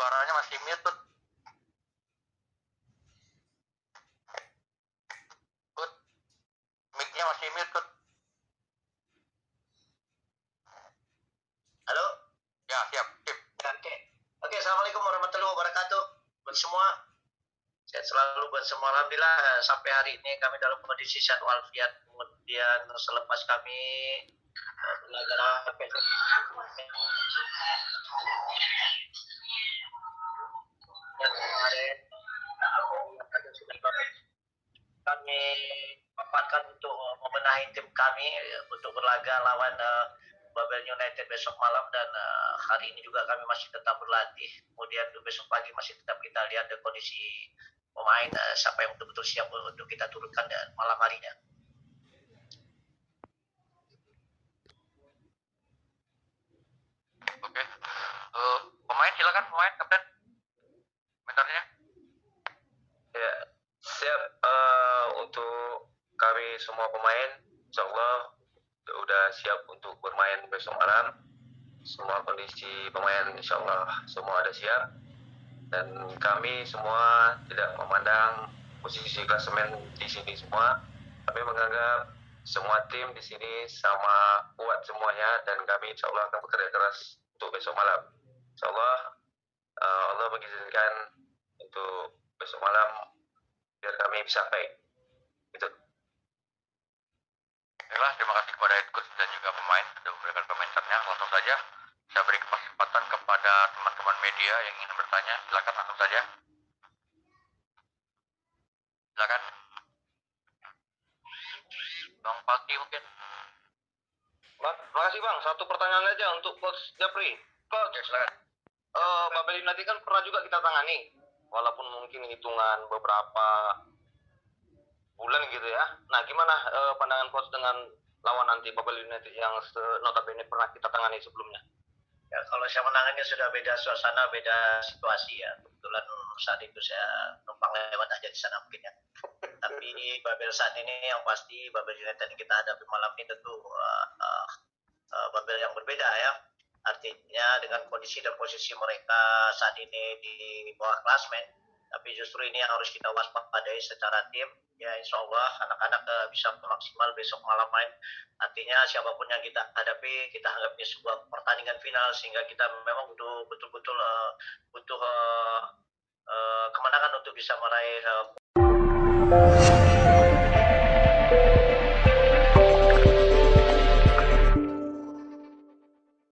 suaranya masih mute tuh. Mic-nya masih mute tuh. Halo? Ya, siap. Oke, assalamualaikum warahmatullahi wabarakatuh buat semua. Sehat selalu buat semua. Alhamdulillah sampai hari ini kami dalam kondisi sehat walafiat. Kemudian selepas kami belajar kami paparkan untuk membenahi tim kami untuk berlaga lawan Babel United besok malam, dan hari ini juga kami masih tetap berlatih. Kemudian besok pagi masih tetap kita lihat kondisi pemain siapa yang betul-betul siap untuk kita turunkan malam harinya. Oke. Pemain silakan, pemain kapten. Komentarnya. Ya, siap untuk kami semua pemain, insyaallah udah siap untuk bermain besok malam. Semua kondisi pemain insyaallah semua ada siap, dan kami semua tidak memandang posisi klasemen di sini semua. Kami menganggap semua tim di sini sama kuat semuanya, dan kami insyaallah akan bekerja keras untuk besok malam. Insyaallah Allah mengizinkan untuk besok malam biar kami bisa baik. Gitu. Baiklah, terima kasih kepada head coach dan juga pemain sudah memberikan komentarnya. Langsung saja saya beri kesempatan kepada teman-teman media yang ingin bertanya. Silakan langsung saja. Silakan. Bang Paki mungkin. Makasih Bang, satu pertanyaan aja untuk Coach Japri. Coach, Oke, silakan. Babel United kan pernah juga kita tangani, walaupun mungkin hitungan beberapa bulan gitu ya. Nah, gimana pandangan Coach dengan lawan nanti Babel United yang notabene pernah kita tangani sebelumnya? Ya, kalau saya menangannya sudah beda suasana, beda situasi ya. Kebetulan saat itu saya numpang lewat aja di sana mungkin ya. Tapi Babel saat ini yang pasti Babel United yang kita hadapi malam ini tentu Babel yang berbeda ya. Artinya dengan kondisi dan posisi mereka saat ini di bawah klasmen, tapi justru ini yang harus kita waspadai secara tim. Ya insya Allah anak-anak bisa maksimal besok malam main. Artinya siapapun yang kita hadapi, kita anggapnya sebuah pertandingan final, sehingga kita memang betul-betul butuh kemenangan untuk bisa meraih